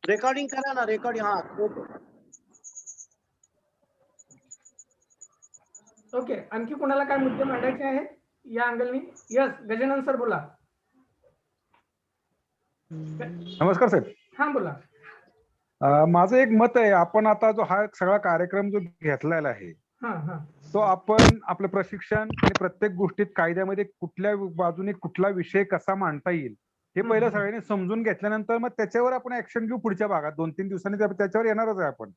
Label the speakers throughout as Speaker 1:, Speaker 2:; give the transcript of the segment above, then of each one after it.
Speaker 1: Recording करा ना, recording. हा
Speaker 2: ओके, आणखी कोणाला काय मुद्दे मांडायचे आहेत या अँगलनी? यस, गजानन सर बोला.
Speaker 3: नमस्कार साहेब.
Speaker 2: हा बोला.
Speaker 3: माझं एक मत आहे, आपण आता जो हा सगळा कार्यक्रम जो घेतलेला आहे तो आपण आपलं प्रशिक्षण आणि प्रत्येक गोष्टीत कायद्यामध्ये कुठल्या बाजूने कुठला विषय कसा मांडता येईल हे पहिलं सगळ्यांनी समजून घेतल्यानंतर मग त्याच्यावर आपण ऍक्शन घेऊ. पुढच्या भागात 2-3 दिवसांनी त्याच्यावर येणारच आहे आपण.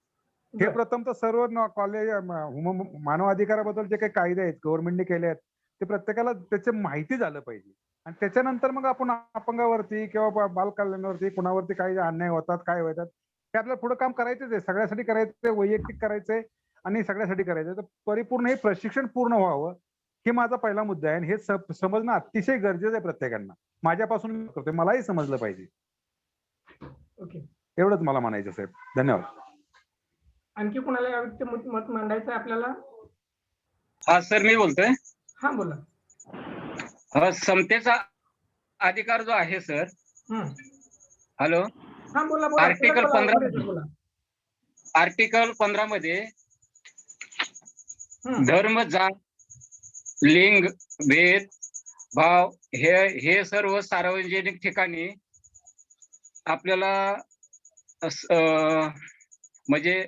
Speaker 3: हे प्रथम तर सर्व कॉलेज मानव अधिकाराबद्दल जे काही कायदे आहेत गव्हर्नमेंटने केले आहेत ते प्रत्येकाला त्याची माहिती झालं पाहिजे. आणि त्याच्यानंतर मग आपण अपंगावरती किंवा बालकल्याणावरती कुणावरती काही अन्याय होतात काय होतात हे आपल्याला पुढे काम करायचंच आहे. सगळ्यासाठी करायचंय, वैयक्तिक करायचंय आणि सगळ्यासाठी करायचंय. तर परिपूर्ण हे प्रशिक्षण पूर्ण व्हावं हे माझा पहिला मुद्दा आहे. आणि हे समजणं अतिशय गरजेचं आहे प्रत्येकांना. माझ्यापासून मी करतोय, मलाही समजलं पाहिजे.
Speaker 2: ओके,
Speaker 3: एवढंच मला म्हणायचं साहेब. धन्यवाद.
Speaker 2: आणखी कोणाला याविषयी मत मांडायचं आहे आपल्याला?
Speaker 4: हा सर, मी बोलतोय.
Speaker 2: हा बोला.
Speaker 4: समतेचा अधिकार जो आहे सर. हॅलो.
Speaker 2: हा बोला बोला.
Speaker 4: आर्टिकल 15 मध्ये धर्म, जात, लिंग, भेद भाव हे सर्व सार्वजनिक ठिकाणी आपल्याला म्हणजे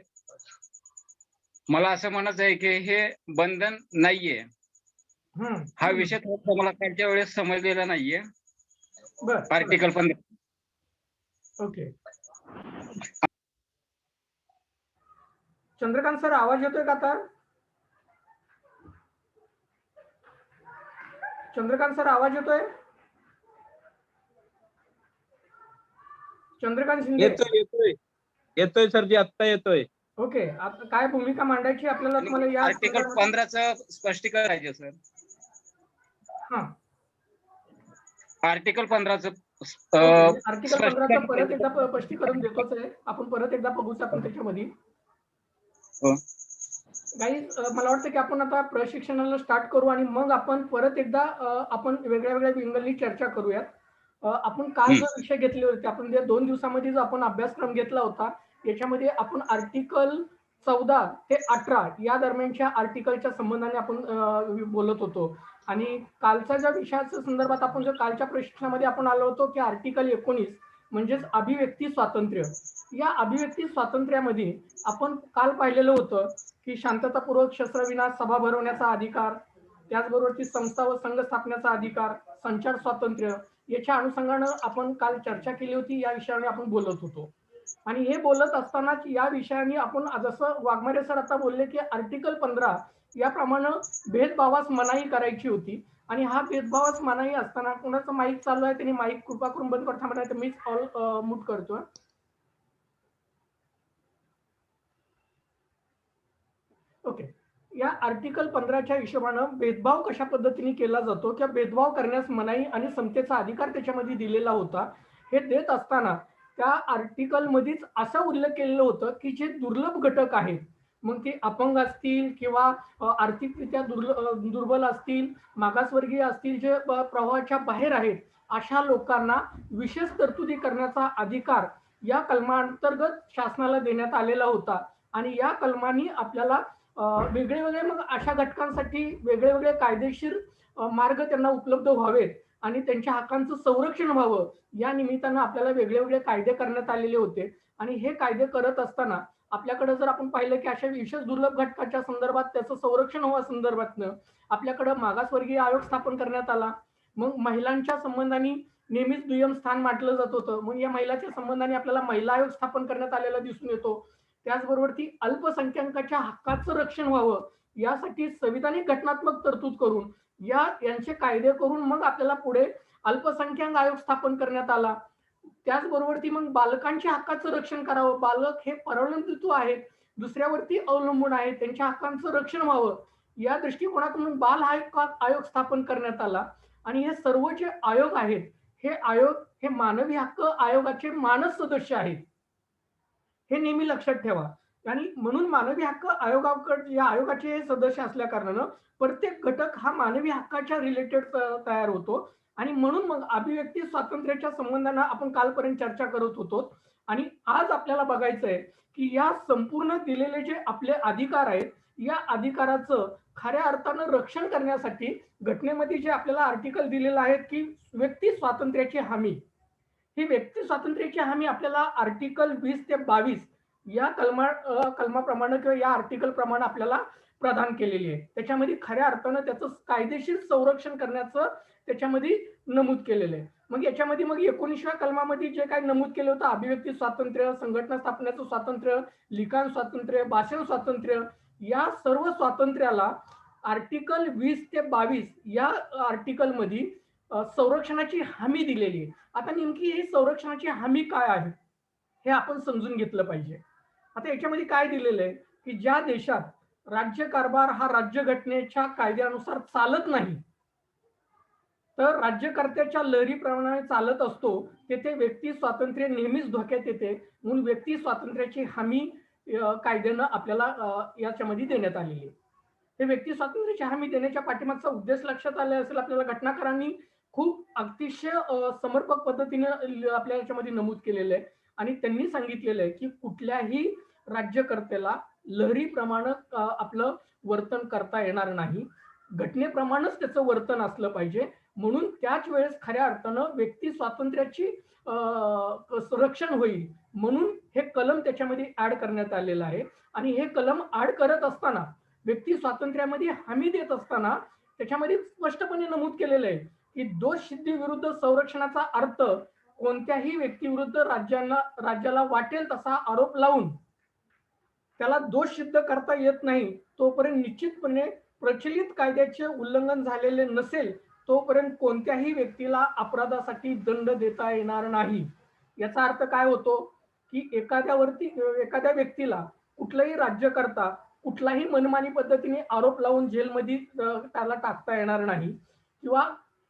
Speaker 4: मला असं म्हणायचं आहे की हे बंधन नाहीये. हा विषय मला कालच्या वेळेस समजलेला नाहीये. आर्टिकल 15.
Speaker 2: ओके. चंद्रकांत सर आवाज येतोय का आता? चंद्रकांत सर आवाज येतोय? चंद्रकांत शिंदे.
Speaker 5: येतोय सर जी, आत्ता येतोय.
Speaker 2: ओके, आता काय भूमिका मांडायची आपल्याला? तुम्हाला या
Speaker 4: आर्टिकल 15चं स्पष्टीकरण करायचं सर.
Speaker 2: हा,
Speaker 4: आर्टिकल 15चं
Speaker 2: आर्टिकल 15चं परत एकदा स्पष्टीकरण देतोच आहे. आपण परत एकदा बघूच आपण त्याच्यामध्ये. गाईज, मला वाटतं की आपण आता प्रशिक्षणाला स्टार्ट करू आणि मग आपण परत एकदा आपण वेगळ्या वेगळ्या विंगलनी चर्चा करूयात. आपण काल जो विषय घेतले होते, आपण जे 2 दिवसामध्ये जो आपण अभ्यासक्रम घेतला होता याच्यामध्ये आपण आर्टिकल 14 ते 18 या दरम्यानच्या आर्टिकलच्या संबंधाने आपण बोलत होतो. आणि कालच्या ज्या विषयाच्या संदर्भात आपण जो कालच्या प्रशिक्षणामध्ये आपण आलो होतो की आर्टिकल 19 म्हणजेच अभिव्यक्ती स्वातंत्र्य. या अभिव्यक्ती स्वातंत्र्यामध्ये आपण काल पाहिलेलं होतं की शांततापूर्वक शस्त्रविना सभा भरवण्याचा अधिकार, त्याचबरोबर ती संस्था व संघ स्थापण्याचा अधिकार, संचार स्वातंत्र्य याच्या अनुषंगानं आपण काल चर्चा केली होती. या विषयाने आपण बोलत होतो. आणि हे बोलत असतानाच या विषयाने आपण जसं वाघमारे सर आता बोलले की आर्टिकल 15 याप्रमाणे भेदभावास मनाई करायची होती. आणि हा भेदभावास मनाई असताना कोणाचं माईक चालू आहे त्यांनी माईक कृपा करून बंद करता म्हणा, तर मीच ऑल म्यूट करतोय. ओके, या आर्टिकल 15च्या हिशोबानं भेदभाव कशा पद्धतीने केला जातो किंवा भेदभाव करण्यास मनाई आणि समतेचा अधिकार त्याच्यामध्ये दिलेला होता. हे देत असताना त्या आर्टिकल मध्येच असा उल्लेख केलेलं होतं की जे दुर्लभ घटक आहेत, मग ते अपंग असतील किंवा आर्थिकरित्या दुर्बल असतील, मागासवर्गीय असतील, जे प्रवाहाच्या बाहेर आहेत, अशा लोकांना विशेष तरतुदी करण्याचा अधिकार या कलमांतर्गत शासनाला देण्यात आलेला होता. आणि या कलमांनी आपल्याला वेगळे वेगळे मग अशा घटकांसाठी वेगळे वेगळे कायदेशीर मार्ग त्यांना उपलब्ध व्हावेत आणि त्यांच्या हक्कांचं संरक्षण व्हावं या निमित्तानं आपल्याला वेगळे वेगळे कायदे करण्यात आलेले होते. आणि हे कायदे करत असताना आपल्याकडे जर आपण पाहिलं की अशा विशेष दुर्लभ घटकाच्या संदर्भात त्याचं संरक्षण व्हावं संदर्भातनं आपल्याकडे मागासवर्गीय आयोग स्थापन करण्यात आला. मग महिलांच्या संबंधाने नेहमीच दुय्यम स्थान मानलं जात होतं. मग या महिलांच्या संबंधाने आपल्याला महिला आयोग स्थापन करण्यात आलेला दिसून येतो. त्याचबरोबर ती अल्पसंख्याकाच्या हक्काचं रक्षण व्हावं यासाठी संविधानिक घटनात्मक तरतूद करून यांचे कायदे करून मग आपल्याला पुढे अल्पसंख्याक आयोग स्थापन करण्यात आला. त्याचबरोबर ती मग बालकांच्या हक्काचं रक्षण करावं. बालक हे परवलंबित्व आहेत, दुसऱ्यावरती अवलंबून आहेत, त्यांच्या हक्कांचं रक्षण व्हावं या दृष्टिकोनातून बाल आयोग स्थापन करण्यात आला. आणि हे सर्व जे आयोग आहेत हे आयोग हे मानवी हक्क आयोगाचे मानस सदस्य आहेत, हे नेहमी लक्षात ठेवा. आणि म्हणून मानवी हक्क आयोगाकडे या आयोगाचे सदस्य असल्या कारणानं प्रत्येक घटक हा मानवी हक्काच्या रिलेटेड तयार होतो. आणि म्हणून मग अभिव्यक्ती स्वातंत्र्याच्या संबंधाने आपण कालपर्यंत चर्चा करत होतो आणि आज आपल्याला बघायचं आहे की या संपूर्ण दिलेले जे आपले अधिकार आहेत या अधिकाराचं खऱ्या अर्थानं रक्षण करण्यासाठी घटनेमध्ये जे आपल्याला आर्टिकल दिलेलं आहे की व्यक्ती स्वातंत्र्याची हमी, ही व्यक्ती स्वातंत्र्याची हमी आपल्याला आर्टिकल 20 ते 22 या कलमाप्रमाणे किंवा या आर्टिकल प्रमाणे आपल्याला प्रदान केलेली आहे. त्याच्यामध्ये खऱ्या अर्थानं त्याचं कायदेशीर संरक्षण करण्याचं त्याच्यामध्ये नमूद केलेलं आहे. मग याच्यामध्ये मग 19व्या कलमामध्ये जे काही नमूद केलं होतं अभिव्यक्ती स्वातंत्र्य, संघटना स्थापनेचं स्वातंत्र्य, लिखाण स्वातंत्र्य, भाषण स्वातंत्र्य, या सर्व स्वातंत्र्याला आर्टिकल 20 ते 22 या आर्टिकल मध्ये संरक्षणाची हमी दिलेली आहे. आता नेमकी ही संरक्षणाची हमी काय आहे हे आपण समजून घेतलं पाहिजे. आता याच्यामध्ये काय दिलेलं आहे की ज्या देशात राज्यकारभार हा राज्यघटनेच्या कायद्यानुसार चालत नाही तर राज्यकर्त्याच्या लहरीप्रमाणे चालत असतो तेथे व्यक्ती स्वातंत्र्य नेहमीच धोक्यात येते. म्हणून व्यक्ती स्वातंत्र्याची हमी कायद्यानं आपल्याला याच्यामध्ये देण्यात आलेली आहे. हे व्यक्ती स्वातंत्र्याची हमी देण्याच्या पाठीमागचा उद्देश लक्षात आला असेल आपल्याला. घटनाकारांनी खूप अतिशय समर्पक पद्धतीने आपल्या याच्यामध्ये नमूद केलेलं आहे आणि त्यांनी सांगितलेलं आहे की कुठल्याही राज्यकर्त्याला लहरीप्रमाणे आपलं वर्तन करता येणार नाही, घटनेप्रमाणेच त्याचं वर्तन असलं पाहिजे. म्हणून त्याच वेळेस खऱ्या अर्थानं व्यक्ती स्वातंत्र्याची संरक्षण होईल म्हणून हे कलम त्याच्यामध्ये ऍड करण्यात आलेलं आहे. आणि हे कलम ऍड करत असताना व्यक्ती स्वातंत्र्यामध्ये हमी देत असताना त्याच्यामध्ये स्पष्टपणे नमूद केलेलं आहे की दोष सिद्धी विरुद्ध संरक्षणाचा अर्थ कोणत्याही व्यक्तीविरुद्ध राज्याला वाटेल तसा आरोप लावून त्याला दोष सिद्ध करता येत नाही तोपर्यंत निश्चितपणे प्रचलित कायद्याचे उल्लंघन झालेले नसेल तोपर्यंत कोणत्याही व्यक्तीला अपराधासाठी दंड देता येणार नाही. याचा अर्थ काय होतो की एखाद्या व्यक्तीला कुठलाही राज्यकर्ता कुठलाही मनमानी पद्धतीने आरोप लावून जेलमध्ये त्याला टाकता येणार नाही किंवा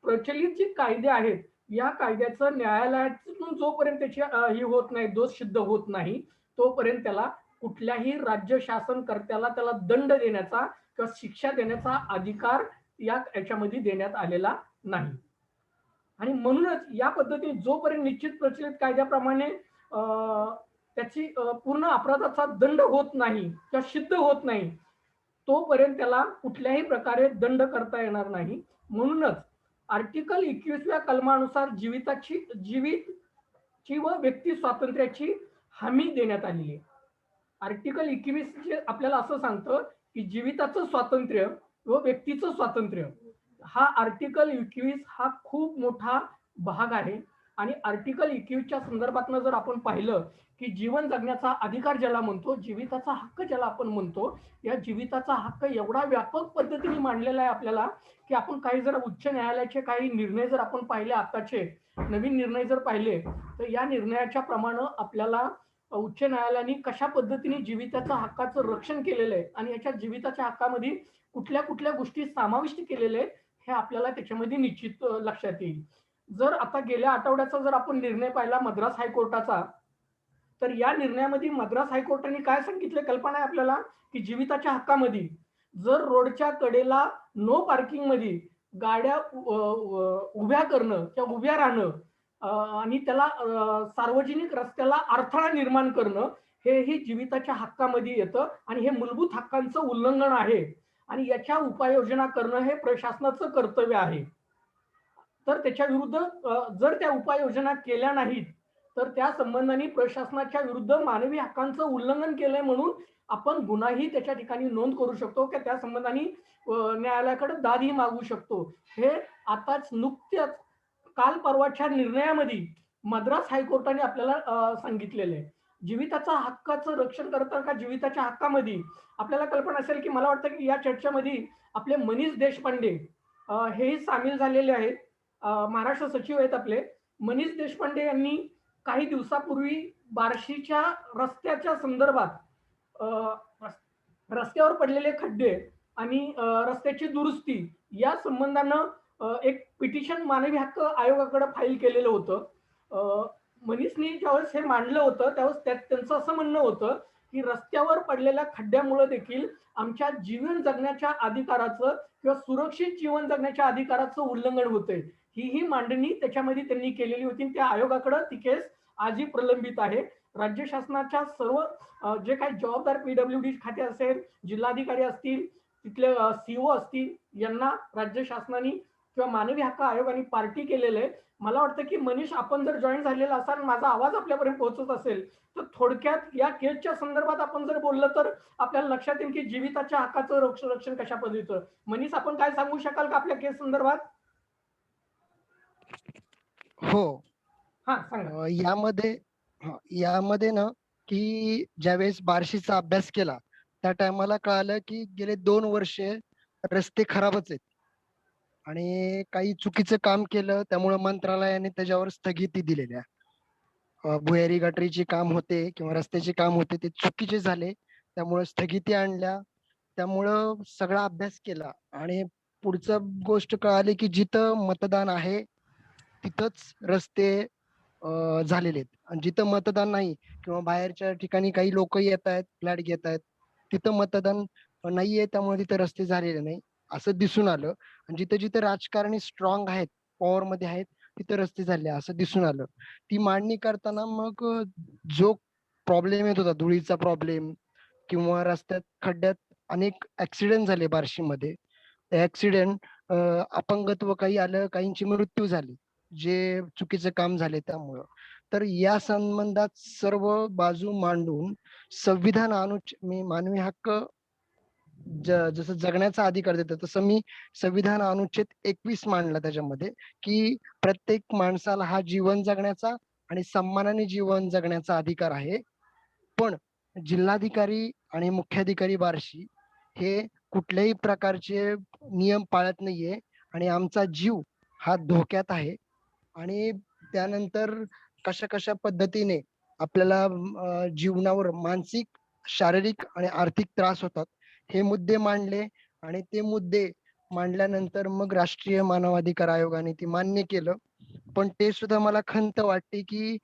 Speaker 2: प्रचलित जे कायदे आहेत या कायद्याचं न्यायालयातून जोपर्यंत त्याची ही होत नाही, दोष सिद्ध होत नाही तोपर्यंत त्याला कुठल्याही राज्य शासन कर्त्याला त्याला दंड देण्याचा किंवा शिक्षा देण्याचा अधिकार याच्यामध्ये देण्यात आलेला नाही. आणि म्हणूनच या पद्धतीने जोपर्यंत निश्चित प्रचलित कायद्याप्रमाणे त्याची पूर्ण अपराधाचा दंड होत नाही किंवा सिद्ध होत नाही तोपर्यंत त्याला कुठल्याही प्रकारे दंड करता येणार नाही. म्हणूनच आर्टिकल 21व्या कलमानुसार जीवितची व व्यक्ती स्वातंत्र्याची हमी देण्यात आलेली आहे. आर्टिकल 21 जे आपल्याला असं सांगतं की जीविताचं स्वातंत्र्य व व्यक्तीचं स्वातंत्र्य हा आर्टिकल 21 हा खूप मोठा भाग आहे. आणि आर्टिकल 21च्या संदर्भातनं जर आपण पाहिलं की जीवन जगण्याचा अधिकार ज्याला म्हणतो, जीविताचा हक्क ज्याला आपण म्हणतो, या जीविताचा हक्क एवढा व्यापक पद्धतीने मांडलेला आहे आपल्याला की आपण काही जर उच्च न्यायालयाचे काही निर्णय जर आपण पाहिले, आताचे नवीन निर्णय जर पाहिले तर या निर्णयाच्या प्रमाणे आपल्याला उच्च न्यायालयाने कशा पद्धतीने जीविताच्या हक्काचं रक्षण केलेलं आहे आणि याच्या जीविताच्या हक्कामध्ये कुठल्या कुठल्या गोष्टी समाविष्ट केलेल्या आहेत हे आपल्याला त्याच्यामध्ये निश्चित लक्षात येईल. जर आता गेल्या आठवड्याचा जर आपण निर्णय पाहिला मद्रास हायकोर्टाचा तर या निर्णयामध्ये मद्रास हायकोर्टाने काय सांगितलं, कल्पना आहे आपल्याला की जीविताच्या हक्कामध्ये जर रोडच्या कडेला नो पार्किंग मध्ये गाड्या उभ्या करणं किंवा उभ्या राहणं आणि त्याला सार्वजनिक रस्त्याला अडथळा निर्माण करणं हेही जीविताच्या हक्कामध्ये येतं आणि हे मूलभूत हक्कांचं उल्लंघन आहे आणि याच्या उपाययोजना करणं हे प्रशासनाचं कर्तव्य आहे. तर त्याच्या विरुद्ध जर त्या उपाययोजना केल्या नाहीत तर त्या संबंधाने प्रशासनाच्या विरुद्ध मानवी हक्कांचं उल्लंघन केलंय म्हणून आपण गुन्हाही त्याच्या ठिकाणी नोंद करू शकतो की त्या संबंधाने न्यायालयाकडे दादही मागू शकतो. हे आताच नुकत्याच काल परवाच्या निर्णयामध्ये मद्रास हायकोर्टाने आपल्याला सांगितलेलं आहे. जीविताचा हक्काचं रक्षण करता का जीविताच्या हक्कामध्ये आपल्याला कल्पना असेल की मला वाटतं की या चर्चेमध्ये आपले मनीष देशपांडे हेही सामील झालेले आहेत. महाराष्ट्र सचिव आहेत आपले मनीष देशपांडे यांनी काही दिवसापूर्वी बार्शीच्या रस्त्याच्या संदर्भात रस्त्यावर पडलेले खड्डे आणि रस्त्याची दुरुस्ती या संबंधानं एक पिटिशन मानवी हक्क आयोगाकडे फाईल केलेलं होतं. मनीषनी ज्यावेळेस हे मांडलं होतं त्यावेळेस त्यांचं असं म्हणणं होतं की रस्त्यावर पडलेल्या खड्ड्यामुळे देखील आमच्या जीवन जगण्याच्या अधिकाराचं किंवा सुरक्षित जीवन जगण्याच्या अधिकाराचं उल्लंघन होतंय. ही मांडणी त्याच्यामध्ये त्यांनी केलेली होती. त्या आयोगाकडे ती केस आजही प्रलंबित आहे. राज्य शासनाच्या सर्व जे काही जबाबदार पीडब्ल्यूडी खाते असेल, जिल्हाधिकारी असतील, तिथले सीओ असतील, यांना राज्य शासनाने किंवा मानवी हक्क आयोगाने पार्टी केलेलं आहे. मला वाटतं की मनीष, आपण जर जॉईन झालेला असाल, माझा आवाज आपल्यापर्यंत पोहोचत असेल, तर थोडक्यात या केसच्या संदर्भात आपण जर बोललं तर आपल्याला लक्षात येईल की जीविताच्या हक्काचं रक्षण कशा पद्धतीचं. मनीष, आपण काय सांगू शकाल का आपल्या केस संदर्भात?
Speaker 6: हो.
Speaker 2: हा, सांगा.
Speaker 6: यामध्ये ना, की ज्यावेळेस बार्शीचा अभ्यास केला त्या टायमाला कळालं की गेले 2 वर्षे रस्ते खराबच आहेत आणि काही चुकीचं काम केलं, त्यामुळे मंत्रालयाने त्याच्यावर स्थगिती दिलेल्या. भुयारी गटरीचे काम होते किंवा रस्त्याचे काम होते ते चुकीचे झाले, त्यामुळे स्थगिती आणल्या. त्यामुळं सगळा अभ्यास केला आणि पुढचं गोष्ट कळाली की जिथं मतदान आहे तिथंच रस्ते झालेले आहेत आणि जिथं मतदान नाही किंवा बाहेरच्या ठिकाणी काही लोक येत आहेत, फ्लॅट घेत आहेत, तिथं मतदान नाहीये, त्यामुळे तिथं रस्ते झालेले नाही असं दिसून आलं. आणि जिथं जिथं राजकारणी स्ट्रॉंग आहेत, पॉवर मध्ये आहेत, तिथं रस्ते झाले असं दिसून आलं. ती मांडणी करताना मग जो प्रॉब्लेम येत होता, धुळीचा प्रॉब्लेम किंवा रस्त्यात खड्ड्यात अनेक ऍक्सिडेंट झाले बार्शीमध्ये. ऍक्सिडेंट, अपंगत्व काही आलं, काहींची मृत्यू झाली जे चुकीचं काम झाले त्यामुळं. तर या संबंधात सर्व बाजू मांडून संविधान मी मानवी हक्क जसं जगण्याचा अधिकार देतं तसं मी संविधान अनुच्छेद 21 मांडला त्याच्यामध्ये, की प्रत्येक माणसाला हा जीवन जगण्याचा आणि सन्मानाने जीवन जगण्याचा अधिकार आहे. पण जिल्हाधिकारी आणि मुख्याधिकारी बार्शी हे कुठल्याही प्रकारचे नियम पाळत नाहीये आणि आमचा जीव हा धोक्यात आहे. आणि त्यानंतर कशा कशा पद्धतीने आपल्याला जीवनावर मानसिक, शारीरिक आणि आर्थिक त्रास होतात हे मुद्दे मांडले. आणि ते मुद्दे मांडल्यानंतर मग राष्ट्रीय मानवाधिकार आयोगाने ते मान्य केलं. पण ते सुद्धा मला खंत वाटते की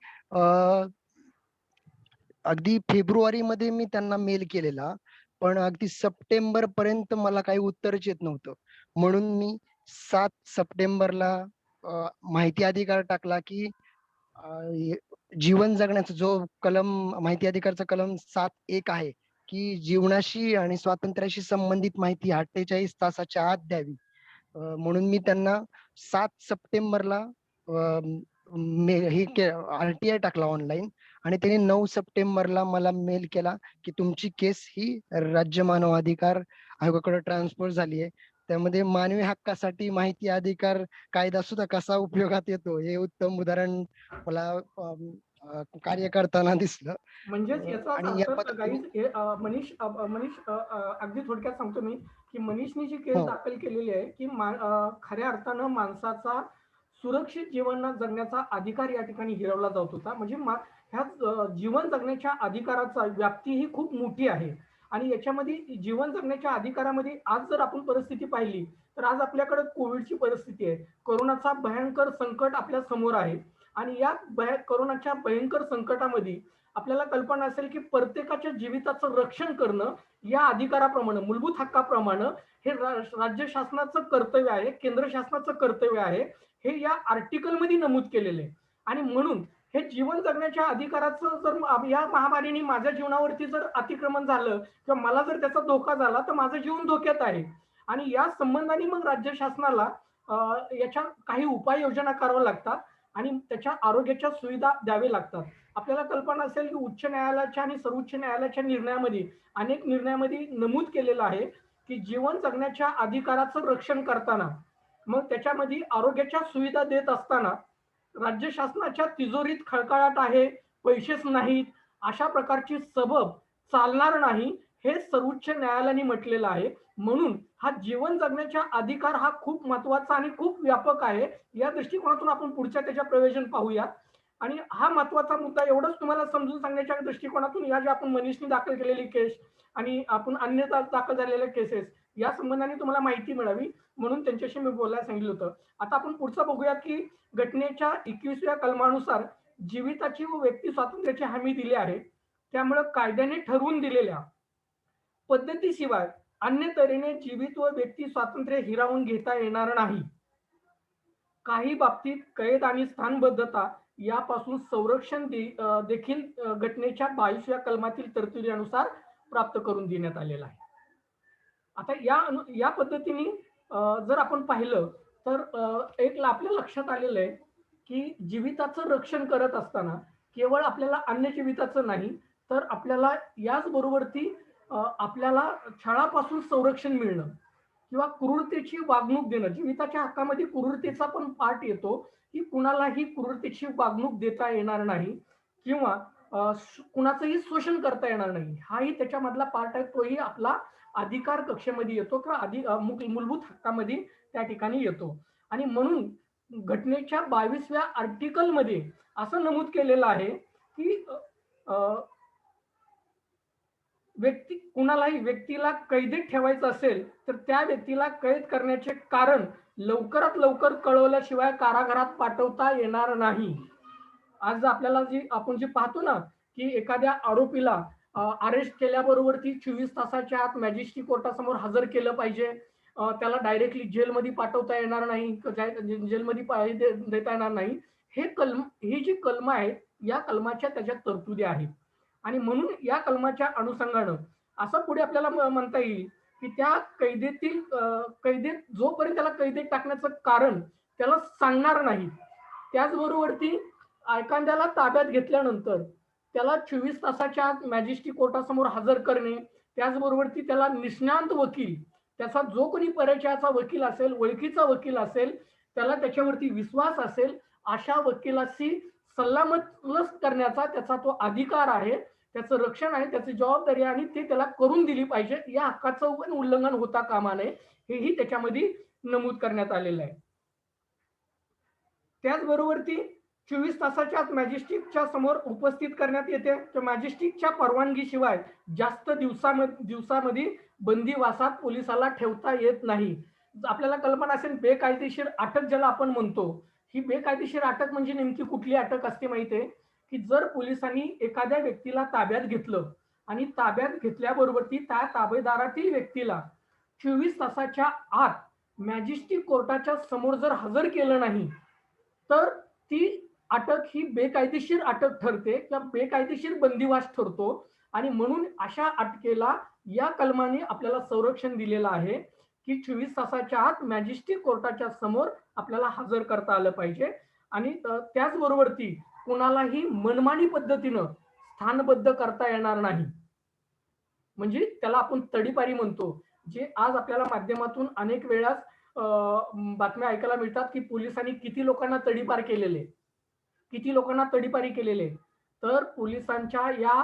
Speaker 6: अगदी फेब्रुवारी मध्ये मी त्यांना मेल केलेला, पण अगदी सप्टेंबर पर्यंत मला काही उत्तरच येत नव्हतं. म्हणून मी 7 सप्टेंबरला माहिती अधिकार टाकला की जीवन जगण्याचा जो कलम, माहिती अधिकारचा कलम 7(1) आहे की जीवनाशी आणि स्वातंत्र्याशी संबंधित माहिती 48 तासाच्या आत द्यावी. म्हणून मी त्यांना 7 सप्टेंबरला RTI टाकला ऑनलाईन आणि त्यांनी 9 सप्टेंबरला मला मेल केला की तुमची केस ही राज्य मानवाधिकार आयोगाकडे ट्रान्सफर झाली आहे. त्यामध्ये मानवी हक्कासाठी माहिती अधिकार कायदा सुद्धा कसा उपयोगात येतो हे उत्तम उदाहरण मला कार्य करताना दिसलं.
Speaker 2: म्हणजेच याचा मनीष अगदी थोडक्यात सांगतो मी की मनीषने जी केस दाखल केलेली आहे की खऱ्या अर्थानं माणसाचा सुरक्षित जीवन जगण्याचा अधिकार या ठिकाणी हिरावला जात होता. म्हणजे ह्या जीवन जगण्याच्या अधिकाराचा व्याप्ती ही खूप मोठी आहे. आणि याच्यामध्ये जीवन जगण्याच्या अधिकारामध्ये आज जर आपण परिस्थिती पाहिली तर आज आपल्याकडे कोविडची परिस्थिती आहे, कोरोनाचा भयंकर संकट आपल्या समोर आहे. आणि या कोरोनाच्या भयंकर संकटामध्ये आपल्याला कल्पना असेल की प्रत्येकाच्या जीविताचं रक्षण करणं या अधिकाराप्रमाणे, मूलभूत हक्काप्रमाणे हे राज्य शासनाचं कर्तव्य आहे, केंद्र शासनाचं कर्तव्य आहे, हे या आर्टिकल मध्ये नमूद केलेलं आहे. आणि म्हणून हे जीवन जगण्याच्या अधिकाराचं जर या महामारीने माझ्या जीवनावरती जर अतिक्रमण झालं किंवा मला जर त्याचा धोका झाला तर माझं जीवन धोक्यात आहे. आणि या संबंधाने मग राज्य शासनाला याच्या काही उपाययोजना कराव्या लागतात आणि त्याच्या आरोग्याच्या सुविधा द्यावे लागतात. आपल्याला कल्पना असेल की उच्च न्यायालयाच्या आणि सर्वोच्च न्यायालयाच्या निर्णयामध्ये अनेक निर्णयामध्ये नमूद केलेलं आहे की जीवन जगण्याच्या अधिकाराचं रक्षण करताना मग त्याच्यामध्ये आरोग्याच्या सुविधा देत असताना राज्य शासनाच्या तिजोरीत खळखळाट आहे, पैसेच नाहीत, अशा प्रकारची सबब चालणार नाही हे सर्वोच्च न्यायालयाने म्हटलेलं आहे. म्हणून हा जीवन जगण्याचा अधिकार हा खूप महत्वाचा आणि खूप व्यापक आहे. या दृष्टिकोनातून आपण पुढच्या त्याच्या प्रयोजन पाहूया. आणि हा महत्वाचा मुद्दा एवढंच तुम्हाला समजून सांगण्याच्या दृष्टिकोनातून या ज्या आपण मनीषने दाखल केलेली केस आणि आपण अन्य दाखल झालेल्या केसेस या संबंधाने तुम्हाला माहिती मिळावी म्हणून त्यांच्याशी मी बोलायला सांगितलं होतं. आता आपण पुढचं बघूयात की घटनेच्या 21व्या कलमानुसार जीविताची व व्यक्ती स्वातंत्र्याची हमी दिली आहे. त्यामुळे कायद्याने ठरवून दिलेल्या पद्धतीशिवाय अन्य तऱ्हेने जीवित व व्यक्ती स्वातंत्र्य हिरावून घेता येणार नाही. काही बाबतीत कैद आणि स्थानबद्धता यापासून संरक्षण देखील घटनेच्या 22व्या कलमातील तरतुदीनुसार प्राप्त करून देण्यात आलेला आहे. आता या पद्धतीने जर आपण पाहिलं तर एक आपल्या लक्षात आलेलं आहे की जीविताचं रक्षण करत असताना केवळ आपल्याला अन्य जीविताचं नाही तर आपल्याला याचबरोबरती आपल्याला छळापासून संरक्षण मिळणं किंवा क्रूरतेची वागणूक देणं, जीविताच्या हक्कामध्ये क्रूरतेचा पण पार्ट येतो की कुणालाही क्रूरतेची वागणूक देता येणार नाही किंवा कुणाचंही शोषण करता येणार नाही, हाही त्याच्यामधला पार्ट आहे. तोही आपला अधिकार कक्षेमध्ये येतो किंवा मूलभूत हक्कामध्ये त्या ठिकाणी येतो. आणि म्हणून घटनेच्या 22व्या आर्टिकल मध्ये असं नमूद केलेलं आहे की कुणालाही व्यक्तीला कैदेत ठेवायचं असेल तर त्या व्यक्तीला कैद करण्याचे कारण लवकरात लवकर कळवल्याशिवाय कारागृहात पाठवता येणार नाही. आज आपल्याला आपण जे पाहतो ना की एखाद्या आरोपीला अरेस्ट केल्याबरोबर ती 24 तासाच्या आत मॅजिस्ट्रेट कोर्टासमोर हजर केलं पाहिजे, त्याला डायरेक्टली जेलमध्ये पाठवता येणार नाही, जेलमध्ये देता येणार नाही. ही जी कलम आहेत या कलमाच्या त्याच्यात तरतुदी आहेत. आणि म्हणून या कलमाच्या अनुषंगानं असं पुढे आपल्याला म्हणता येईल की त्या कैदेत जोपर्यंत त्याला कैदेत टाकण्याचं कारण त्याला सांगणार नाही, त्याचबरोबर ती एखाद्याला ताब्यात घेतल्यानंतर त्याला 24 तासाच्या आत मॅजिस्ट्रेट कोर्टासमोर हजर करणे, त्याचबरोबर ती त्याला निष्णात वकील, त्याचा जो कोणी परिचयाचा वकील असेल, ओळखीचा वकील असेल, त्याला त्याच्यावरती विश्वास असेल, अशा वकिलाशी सल्लामसलत करण्याचा त्याचा तो अधिकार आहे, त्याचं रक्षण आहे, त्याची जबाबदारी आहे आणि ते त्याला करून दिली पाहिजे. या हक्काचं पण उल्लंघन होता कामा नये हेही त्याच्यामध्ये नमूद करण्यात आलेलं आहे. त्याचबरोबर ती 24 तासाच्या आत मॅजिस्ट्रेटच्या समोर उपस्थित करण्यात येते तर मॅजिस्ट्रेटच्या परवानगीशिवाय जास्त दिवसामध्ये बंदिवासात पोलिसाला ठेवता येत नाही. आपल्याला कल्पना असेल बेकायदेशीर अटक ज्याला आपण म्हणतो, ही बेकायदेशीर अटक म्हणजे नेमकी कुठली अटक असते माहितीये की जर पोलिसांनी एखाद्या व्यक्तीला ताब्यात घेतलं आणि ताब्यात घेतल्याबरोबर ती त्या ताबेदारातील व्यक्तीला 24 तासाच्या आत मॅजिस्ट्रेट कोर्टाच्या समोर जर हजर केलं नाही तर ती अटक ही बेकायदेशीर अटक ठरते किंवा बेकायदेशीर बंदिवास ठरतो. आणि म्हणून अशा अटकेला या कलमाने आपल्याला संरक्षण दिलेलं आहे की 24 तासाच्या आत मॅजिस्ट्रेट कोर्टाच्या समोर आपल्याला हजर करता आलं पाहिजे. आणि त्याचबरोबर ती कुणालाही मनमानी पद्धतीनं स्थानबद्ध करता येणार नाही, म्हणजे त्याला आपण तडीपारी म्हणतो. जे आज आपल्याला माध्यमातून अनेक वेळा बातम्या ऐकायला मिळतात की पोलिसांनी किती लोकांना तडीपारी केलेले, तर पोलिसांच्या या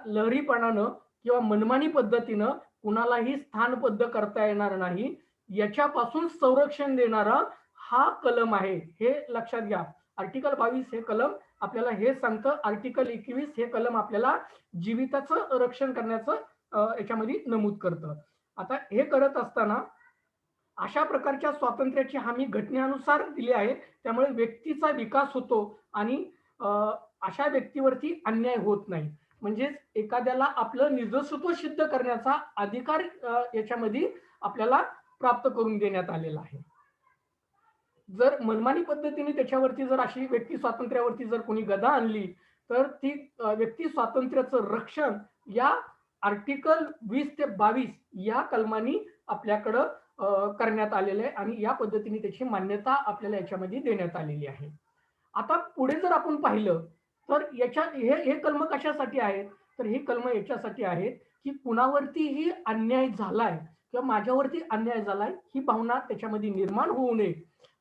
Speaker 2: लहरीपणानं किंवा मनमानी पद्धतीनं कुणालाही स्थानबद्ध करता येणार नाही याच्यापासून संरक्षण देणारा हा कलम आहे, हे लक्षात घ्या. आर्टिकल 22 हे कलम आपल्याला हे सांगतं. आर्टिकल 21 हे कलम आपल्याला जीविताचं रक्षण करण्याचं याच्यामध्ये नमूद करतं. आता हे करत असताना अशा प्रकारच्या स्वातंत्र्याची हमी घटनेनुसार दिली आहे, त्यामुळे व्यक्तीचा विकास होतो आणि अशा व्यक्तीवरती अन्याय होत नाही. म्हणजेच एखाद्याला आपलं निजस्वत्व सिद्ध करण्याचा अधिकार याच्यामध्ये आपल्याला प्राप्त करून देण्यात आलेला आहे. जर मनमानी पद्धतीने त्याच्यावरती जर अशी व्यक्ती स्वातंत्र्यावरती जर कोणी गदा आणली तर ती व्यक्ती स्वातंत्र्याचं रक्षण या आर्टिकल 20 ते 22 या कलमानी आपल्याकडं करण्यात आलेलं आहे आणि या पद्धतीने त्याची मान्यता आपल्याला याच्यामध्ये देण्यात आलेली आहे. आता पुढे जर आपण पाहिलं तर हे कलम कशासाठी आहेत, तर हे कलम याच्यासाठी आहेत की कुणावरतीही अन्याय झालाय किंवा माझ्यावरती अन्याय झालाय ही भावना त्याच्यामध्ये निर्माण होऊ नये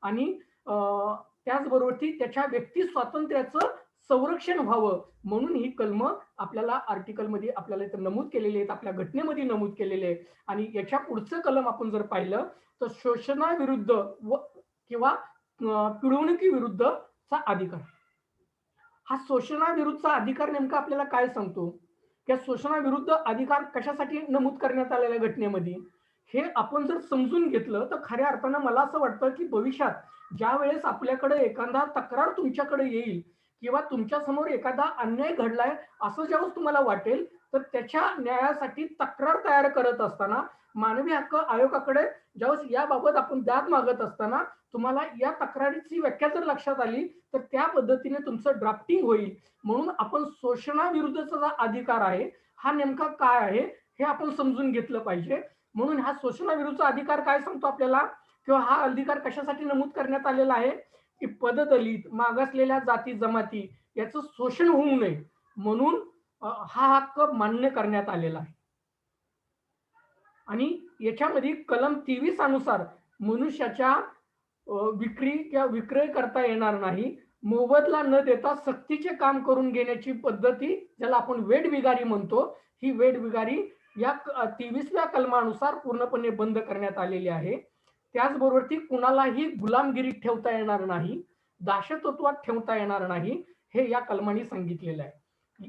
Speaker 2: आणि त्याचबरोबर त्याच्या व्यक्ती स्वातंत्र्याचं संरक्षण व्हावं म्हणून ही कलम आपल्याला आर्टिकल मध्ये आपल्याला इथं नमूद केलेले आहेत, आपल्या घटनेमध्ये नमूद केलेले आहे. आणि याच्या पुढचं कलम आपण जर पाहिलं तर शोषणाविरुद्ध किंवा पिळवणुकीविरुद्धचा अधिकार. हा शोषणाविरुद्धचा अधिकार नेमका आपल्याला काय सांगतो, की शोषणाविरुद्ध अधिकार कशासाठी नमूद करण्यात आलेल्या घटनेमध्ये हे आपण जर समजून घेतलं तर खऱ्या अर्थानं मला असं वाटतं की भविष्यात ज्या वेळेस आपल्याकडे एखादा तक्रार तुमच्याकडे येईल किंवा तुमच्या समोर एखादा अन्याय घडलाय असं ज्यावेळेस तुम्हाला वाटेल तर त्याच्या न्यायासाठी तक्रार तयार करत असताना मानवी हक्क आयोगाकडे ज्यावेळेस याबाबत आपण दाद मागत असताना तुम्हाला या तक्रारीची व्याख्या जर लक्षात आली तर त्या पद्धतीने तुमचं ड्राफ्टिंग होईल. म्हणून आपण शोषणाविरुद्धचा जो अधिकार आहे हा नेमका काय आहे हे आपण समजून घेतलं पाहिजे. म्हणून हा शोषणाविरुद्धचा अधिकार काय सांगतो आपल्याला, किंवा हा अधिकार कशासाठी नमूद करण्यात आलेला आहे की पददलित, मागासलेल्या जाती जमाती याचं शोषण होऊ नये म्हणून हा हक्क मान्य करण्यात आलेला आहे. आणि याच्यामध्ये कलम 23 अनुसार मनुष्याच्या विक्री किंवा विक्रय करता येणार नाही. मोबदला न देता सक्तीचे काम करून घेण्याची पद्धती ज्याला आपण वेठबिगारी म्हणतो, ही वेठबिगारी या 23व्या कलमानुसार पूर्णपणे बंद करण्यात आलेली आहे. त्याचबरोबर ती कुणालाही गुलामगिरीत ठेवता येणार नाही, दासत्वात ठेवता येणार नाही, हे या कलमाने सांगितलेलं आहे.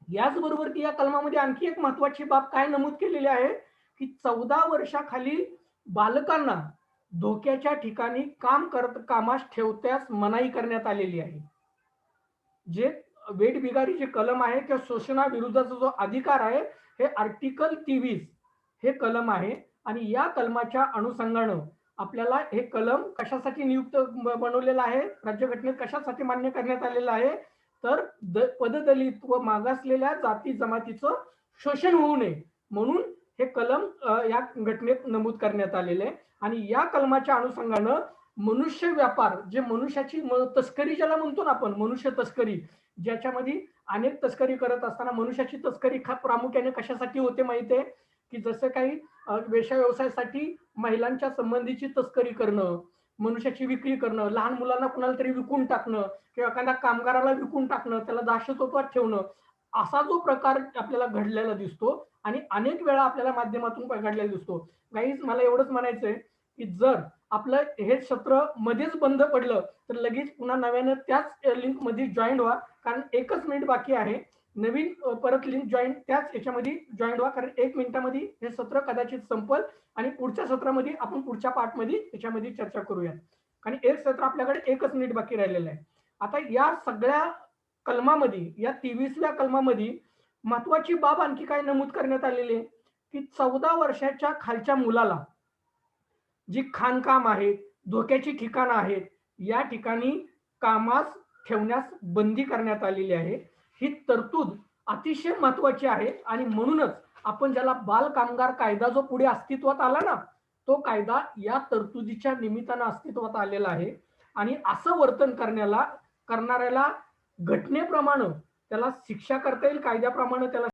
Speaker 2: याचबरोबर की या कलमामध्ये आणखी एक महत्वाची बाब काय नमूद केलेली आहे की 14 वर्षाखालील बालकांना धोक्याच्या ठिकाणी कामास ठेवण्यास मनाई करण्यात आलेली आहे. जे वेठबिगारी जे कलम आहे किंवा शोषणाविरुद्धचा जो अधिकार आहे हे आर्टिकल 23 हे कलम आहे. आणि या कलमाच्या अनुषंगानं आपल्याला हे कलम कशासाठी नियुक्त बनवलेला आहे, राज्यघटनेत कशासाठी मान्य करण्यात आलेलं आहे, तर पददलित व मागासलेल्या जाती जमातीचं शोषण होऊ नये म्हणून हे कलम या घटनेत नमूद करण्यात आलेले आहे. आणि या कलमाच्या अनुषंगानं मनुष्य व्यापार, जे मनुष्याची तस्करी ज्याला म्हणतो ना आपण, मनुष्य तस्करी, ज्याच्यामध्ये अनेक तस्करी करत असताना मनुष्याची तस्करी प्रामुख्याने कशासाठी होते माहिती आहे की जसं काही वेश्या व्यवसायासाठी महिलांच्या संबंधीची तस्करी करणं, मनुष्याची विक्री करणं, लहान मुलांना कुणाला तरी विकून टाकणं किंवा एखाद्या कामगाराला विकून टाकणं, त्याला दासत्वात ठेवणं, असा जो प्रकार आपल्याला घडलेला दिसतो आणि अनेक वेळा आपल्याला माध्यमातून घडलेला दिसतो. गाईज, मला एवढंच म्हणायचंय की जर आपलं हे सत्र मध्येच बंद पडलं तर लगेच पुन्हा नव्यानं त्याच लिंक मध्ये जॉईन व्हा, कारण 1च मिनिट बाकी आहे. नवीन परत लिंक जॉईन त्याच याच्यामध्ये जॉईन व्हा, कारण 1 मिनिटामध्ये हे सत्र कदाचित संपल आणि पुढच्या सत्रामध्ये आपण पुढच्या पार्टमध्ये याच्यामध्ये चर्चा करूया. कारण एक सत्र आपल्याकडे 1च मिनिट बाकी राहिलेलं आहे. आता या सगळ्या कलमामध्ये, या 23व्या कलमामध्ये महत्वाची बाब आणखी काय नमूद करण्यात आलेली आहे की 14 वर्षाच्या खालच्या मुलाला जी खाणकाम आहेत, धोक्याची ठिकाणं आहेत, या ठिकाणी कामास ठेवण्यास बंदी करण्यात आलेली आहे. ही तरतूद अतिशय महत्वाची आहे आणि म्हणूनच आपण ज्याला बाल कामगार कायदा जो पुढे अस्तित्वात आला ना, तो कायदा या तरतुदीच्या निमित्तानं अस्तित्वात आलेला आहे. आणि असं वर्तन करणाऱ्याला घटनेप्रमाणे त्याला शिक्षा करता येईल, कायद्याप्रमाणे त्याला